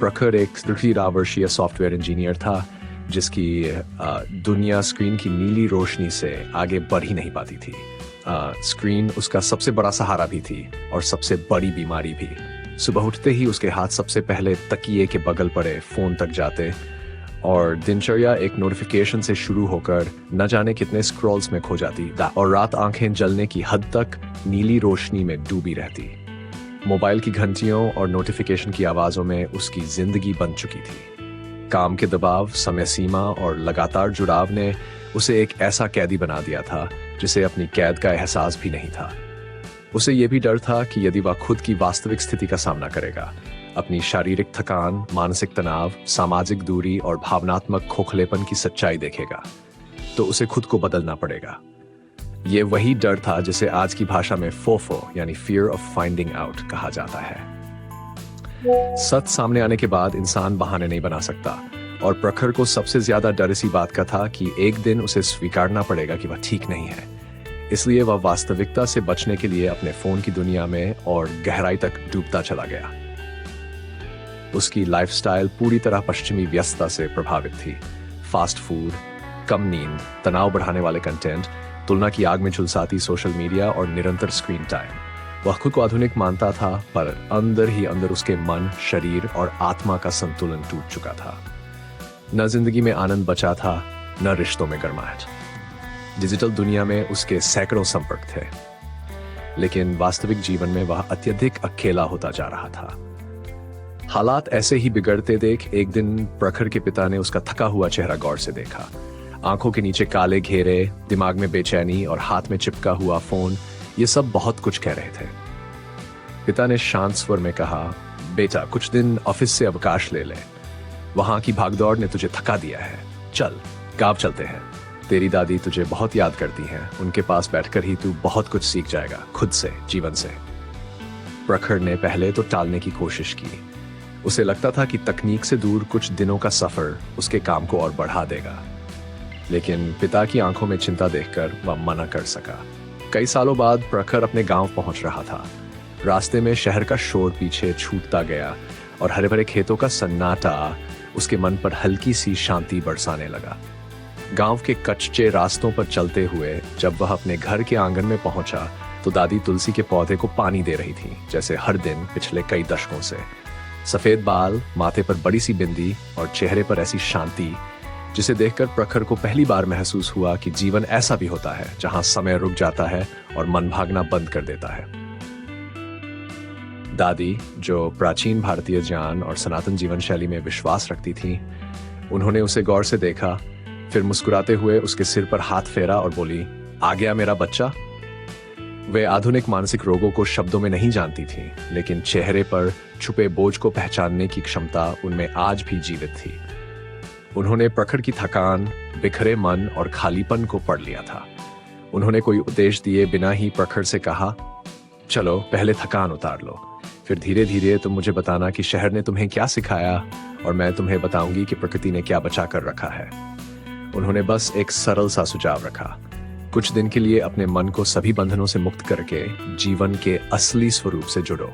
प्रखर एक 33 वर्षीय सॉफ्टवेयर इंजीनियर था जिसकी दुनिया स्क्रीन की नीली रोशनी से आगे बढ़ ही नहीं पाती थी। स्क्रीन उसका सबसे बड़ा सहारा भी थी और सबसे बड़ी बीमारी भी। सुबह उठते ही उसके हाथ सबसे पहले तकिए के बगल पड़े फोन तक जाते और दिनचर्या एक नोटिफिकेशन से शुरू होकर न जाने कितने स्क्रॉल्स में खो जाती और रात आंखें जलने की हद तक नीली रोशनी में डूबी रहती। मोबाइल की घंटियों और नोटिफिकेशन की आवाज़ों में उसकी जिंदगी बन चुकी थी। काम के दबाव, समय सीमा और लगातार जुड़ाव ने उसे एक ऐसा कैदी बना दिया था जिसे अपनी कैद का एहसास भी नहीं था। उसे ये भी डर था कि यदि वह खुद की वास्तविक स्थिति का सामना करेगा, अपनी शारीरिक थकान, मानसिक तनाव, सामाजिक दूरी और भावनात्मक खोखलेपन की सच्चाई देखेगा, तो उसे खुद को बदलना पड़ेगा। ये वही डर था जिसे आज की भाषा में फोफो यानी फियर ऑफ फाइंडिंग आउट कहा जाता है। सच सामने आने के बाद इंसान बहाने नहीं बना सकता और प्रखर को सबसे ज्यादा डर इसी बात का था कि एक दिन उसे स्वीकारना पड़ेगा कि वह ठीक नहीं है। इसलिए वह वास्तविकता से बचने के लिए अपने फोन की दुनिया में और गहराई तक डूबता चला गया। उसकी लाइफस्टाइल पूरी तरह पश्चिमी व्यस्तता से प्रभावित थी। फास्ट फूड, कम नींद, तनाव बढ़ाने वाले कंटेंट, तुलना की आग में झुलसाती सोशल मीडिया और निरंतर स्क्रीन टाइम। वह खुद को आधुनिक मानता था, पर अंदर ही अंदर उसके मन, शरीर और आत्मा का संतुलन टूट चुका था। न जिंदगी में आनंद बचा था, न रिश्तों में गर्माहट। डिजिटल दुनिया में उसके सैकड़ों संपर्क थे, लेकिन वास्तविक जीवन में वह अत्यधिक अकेला होता जा रहा था। हालात ऐसे ही बिगड़ते देख एक दिन प्रखर के पिता ने उसका थका हुआ चेहरा गौर से देखा। आंखों के नीचे काले घेरे, दिमाग में बेचैनी और हाथ में चिपका हुआ फोन, ये सब बहुत कुछ कह रहे थे। पिता ने शांत स्वर में कहा, बेटा कुछ दिन ऑफिस से अवकाश ले ले। वहां की भागदौड़ ने तुझे थका दिया है। चल गांव चलते हैं। तेरी दादी तुझे बहुत याद करती हैं। उनके पास बैठकर ही तू बहुत कुछ सीख जाएगा, खुद से, जीवन से। प्रखर ने पहले तो टालने की कोशिश की। उसे लगता था कि तकनीक से दूर कुछ दिनों का सफर उसके काम को और बढ़ा देगा, लेकिन पिता की आंखों में चिंता देखकर वह मना कर सका। कई सालों बाद प्रखर अपने गांव पहुंच रहा था। रास्ते में शहर का शोर पीछे छूटता गया और हरे भरे खेतों का सन्नाटा उसके मन पर हल्की सी शांति बरसाने लगा। गांव के कच्चे रास्तों पर चलते हुए जब वह अपने घर के आंगन में पहुंचा तो दादी तुलसी के पौधे को पानी दे रही थी, जैसे हर दिन पिछले कई दशकों से। सफेद बाल, माथे पर बड़ी सी बिंदी और चेहरे पर ऐसी शांति जिसे देखकर प्रखर को पहली बार महसूस हुआ कि जीवन ऐसा भी होता है जहां समय रुक जाता है और मन भागना बंद कर देता है। दादी, जो प्राचीन भारतीय ज्ञान और सनातन जीवन शैली में विश्वास रखती थी, उन्होंने उसे गौर से देखा, फिर मुस्कुराते हुए उसके सिर पर हाथ फेरा और बोली, आ गया मेरा बच्चा। वे आधुनिक मानसिक रोगों को शब्दों में नहीं जानती थी, लेकिन चेहरे पर छुपे बोझ को पहचानने की क्षमता उनमें आज भी जीवित थी। उन्होंने प्रखर की थकान, बिखरे मन और खालीपन को पढ़ लिया था। उन्होंने कोई उपदेश दिए बिना ही प्रखर से कहा, चलो पहले थकान उतार लो, फिर धीरे धीरे तुम मुझे बताना कि शहर ने तुम्हें क्या सिखाया और मैं तुम्हें बताऊंगी कि प्रकृति ने क्या बचा कर रखा है। उन्होंने बस एक सरल सा सुझाव रखा, कुछ दिन के लिए अपने मन को सभी बंधनों से मुक्त करके जीवन के असली स्वरूप से जुड़ो।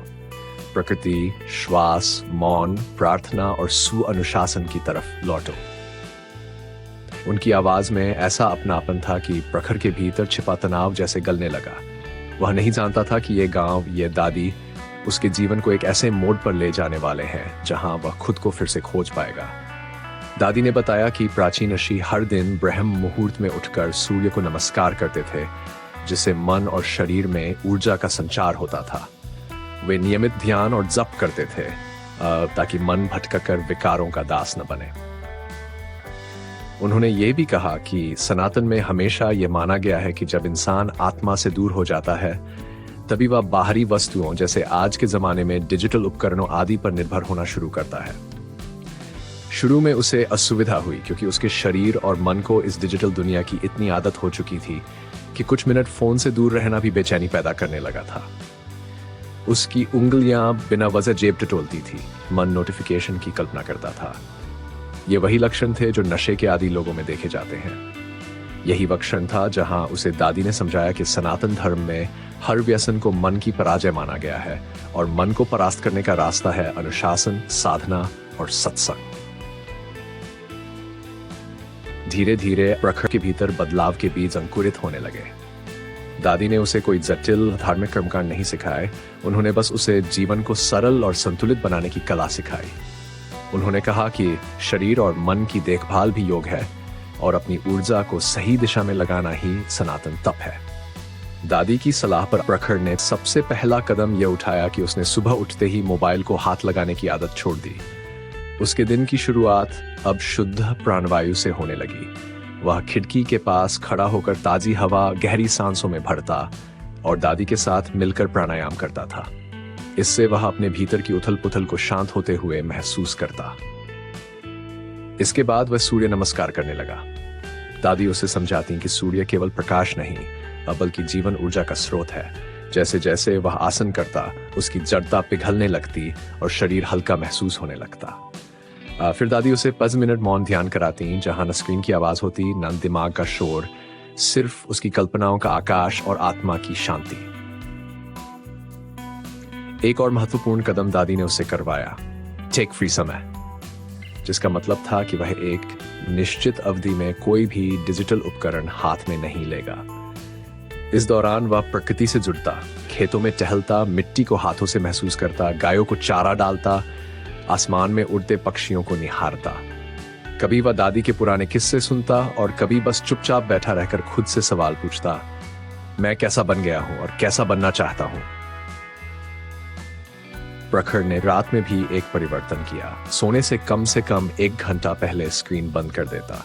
प्रकृति, श्वास, मौन, प्रार्थना और सुअनुशासन की तरफ लौटो। उनकी आवाज में ऐसा अपनापन था कि प्रखर के भीतर छिपा तनाव जैसे गलने लगा। वह नहीं जानता था कि ये गांव, ये दादी उसके जीवन को एक ऐसे मोड़ पर ले जाने वाले हैं जहां वह खुद को फिर से खोज पाएगा। दादी ने बताया कि प्राचीन ऋषि हर दिन ब्रह्म मुहूर्त में उठकर सूर्य को नमस्कार करते थे, जिससे मन और शरीर में ऊर्जा का संचार होता था। वे नियमित ध्यान और जप करते थे ताकि मन भटककर विकारों का दास न बने। उन्होंने ये भी कहा कि सनातन में हमेशा यह माना गया है कि जब इंसान आत्मा से दूर हो जाता है, तभी वह बाहरी वस्तुओं जैसे आज के जमाने में डिजिटल उपकरणों आदि पर निर्भर होना शुरू करता है। शुरू में उसे असुविधा हुई क्योंकि उसके शरीर और मन को इस डिजिटल दुनिया की इतनी आदत हो चुकी थी कि कुछ मिनट फोन से दूर रहना भी बेचैनी पैदा करने लगा था। उसकी उंगलियां बिना वजह जेब टटोलती थी, मन नोटिफिकेशन की कल्पना करता था। ये वही लक्षण थे जो नशे के आदी लोगों में देखे जाते हैं। यही वह क्षण था जहां उसे दादी ने समझाया कि सनातन धर्म में हर व्यसन को मन की पराजय माना गया है और मन को परास्त करने का रास्ता है अनुशासन, साधना और सत्संग। धीरे धीरे प्रखर के भीतर बदलाव के बीज अंकुरित होने लगे। दादी ने उसे कोई जटिल धार्मिक कर्मकांड नहीं सिखाए, उन्होंने बस उसे जीवन को सरल और संतुलित बनाने की कला सिखाई। उन्होंने कहा कि शरीर और मन की देखभाल भी योग है और अपनी ऊर्जा को सही दिशा में लगाना ही सनातन तप है। दादी की सलाह पर प्रखर ने सबसे पहला कदम यह उठाया कि उसने सुबह उठते ही मोबाइल को हाथ लगाने की आदत छोड़ दी। उसके दिन की शुरुआत अब शुद्ध प्राणवायु से होने लगी। वह खिड़की के पास खड़ा होकर ताजी हवा गहरी सांसों में भरता और दादी के साथ मिलकर प्राणायाम करता था। इससे वह अपने भीतर की उथल पुथल को शांत होते हुए महसूस करता। इसके बाद वह सूर्य नमस्कार करने लगा। दादी उसे समझाती कि सूर्य केवल प्रकाश नहीं बल्कि जीवन ऊर्जा का स्रोत है। जैसे जैसे वह आसन करता, उसकी जड़ता पिघलने लगती और शरीर हल्का महसूस होने लगता। फिर दादी उसे 5 मिनट मौन ध्यान कराती, जहां न स्क्रीन की आवाज होती, न दिमाग का शोर, सिर्फ उसकी कल्पनाओं का आकाश और आत्मा की शांति। एक और महत्वपूर्ण कदम दादी ने उससे करवाया, टेक फ्री समय, जिसका मतलब था कि वह एक निश्चित अवधि में कोई भी डिजिटल उपकरण हाथ में नहीं लेगा। इस दौरान वह प्रकृति से जुड़ता, खेतों में टहलता, मिट्टी को हाथों से महसूस करता, गायों को चारा डालता, आसमान में उड़ते पक्षियों को निहारता। कभी वह दादी के पुराने किस्से सुनता और कभी बस चुपचाप बैठा रहकर खुद से सवाल पूछता, मैं कैसा बन गया हूं और कैसा बनना चाहता हूं। प्रखर ने रात में भी एक परिवर्तन किया। सोने से कम 1 घंटा पहले स्क्रीन बंद कर देता।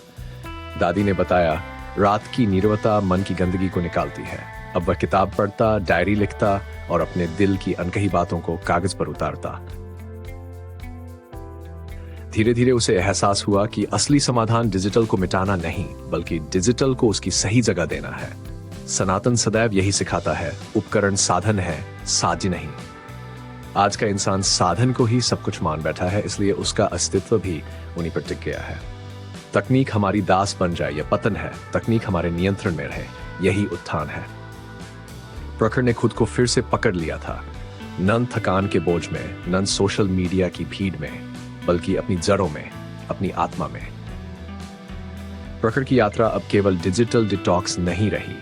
दादी ने बताया, रात की नीरवता मन की गंदगी को निकालती है। अब वह किताब पढ़ता, डायरी लिखता और अपने दिल की अनकही बातों को कागज पर उतारता। धीरे धीरे उसे एहसास हुआ कि असली समाधान डिजिटल को मिटाना नहीं, बल्कि डिजिटल को उसकी सही जगह देना है। सनातन सदैव यही सिखाता है, उपकरण साधन है, साध्य नहीं। आज का इंसान साधन को ही सब कुछ मान बैठा है, इसलिए उसका अस्तित्व भी उन्हीं पर टिक गया है। तकनीक हमारी दास बन जाए यह पतन है, तकनीक हमारे नियंत्रण में रहे यही उत्थान है। प्रखर ने खुद को फिर से पकड़ लिया था, न थकान के बोझ में, न सोशल मीडिया की भीड़ में, बल्कि अपनी जड़ों में, अपनी आत्मा में। प्रखर की यात्रा अब केवल डिजिटल डिटॉक्स नहीं रही,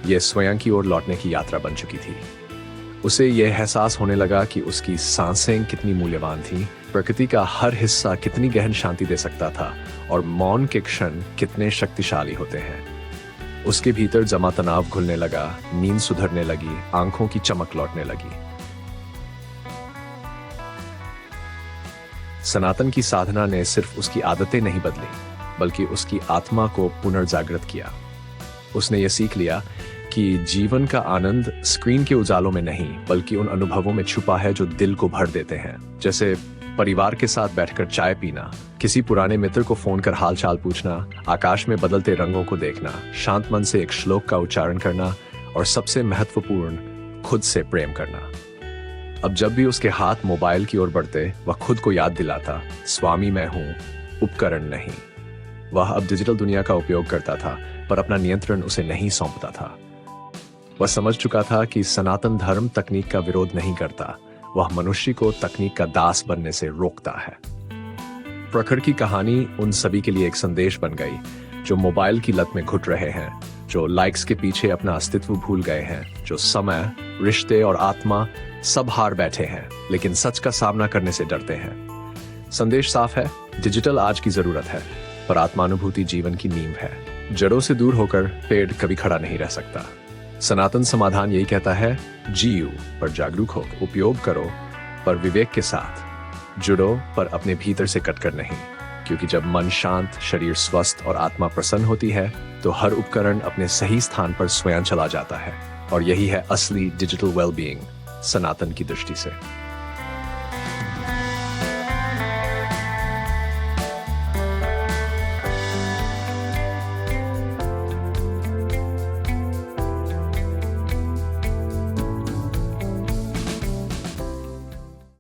यह स्वयं की ओर लौटने की यात्रा बन चुकी थी। उसे यह एहसास होने लगा कि उसकी सांसें कितनी मूल्यवान थीं, प्रकृति का हर हिस्सा कितनी गहन शांति दे सकता था और मौन के क्षण कितने शक्तिशाली होते हैं। उसके भीतर जमा तनाव घुलने लगा, नींद सुधरने लगी, आंखों की चमक लौटने लगी। सनातन की साधना ने सिर्फ उसकी आदतें नहीं बदली, बल्कि उसकी आत्मा को पुनर्जागृत किया। उसने यह सीख लिया कि जीवन का आनंद स्क्रीन के उजालों में नहीं, बल्कि उन अनुभवों में छुपा है जो दिल को भर देते हैं। जैसे परिवार के साथ बैठकर चाय पीना, किसी पुराने मित्र को फोन कर हाल चाल पूछना, आकाश में बदलते रंगों को देखना, शांत मन से एक श्लोक का उच्चारण करना और सबसे महत्वपूर्ण, खुद से प्रेम करना। अब जब भी उसके हाथ मोबाइल की ओर बढ़ते, वह खुद को याद दिलाता, स्वामी मैं हूं, उपकरण नहीं। वह अब डिजिटल दुनिया का उपयोग करता था, पर अपना नियंत्रण उसे नहीं सौंपता था। वह समझ चुका था कि सनातन धर्म तकनीक का विरोध नहीं करता, वह मनुष्य को तकनीक का दास बनने से रोकता है। प्रखर की कहानी उन सभी के लिए एक संदेश बन गई जो मोबाइल की लत में घुट रहे हैं, जो लाइक्स के पीछे अपना अस्तित्व भूल गए हैं, जो समय, रिश्ते और आत्मा सब हार बैठे हैं, लेकिन सच का सामना करने से डरते हैं। संदेश साफ है, डिजिटल आज की जरूरत है, पर आत्मानुभूति जीवन की नींव है। जड़ों से दूर होकर पेड़ कभी खड़ा नहीं रह सकता। सनातन समाधान यही कहता है, जियो पर जागरूक हो, उपयोग करो पर विवेक के साथ, जुड़ो पर अपने भीतर से कटकर नहीं। क्योंकि जब मन शांत, शरीर स्वस्थ और आत्मा प्रसन्न होती है, तो हर उपकरण अपने सही स्थान पर स्वयं चला जाता है। और यही है असली डिजिटल वेलबीइंग सनातन की दृष्टि से।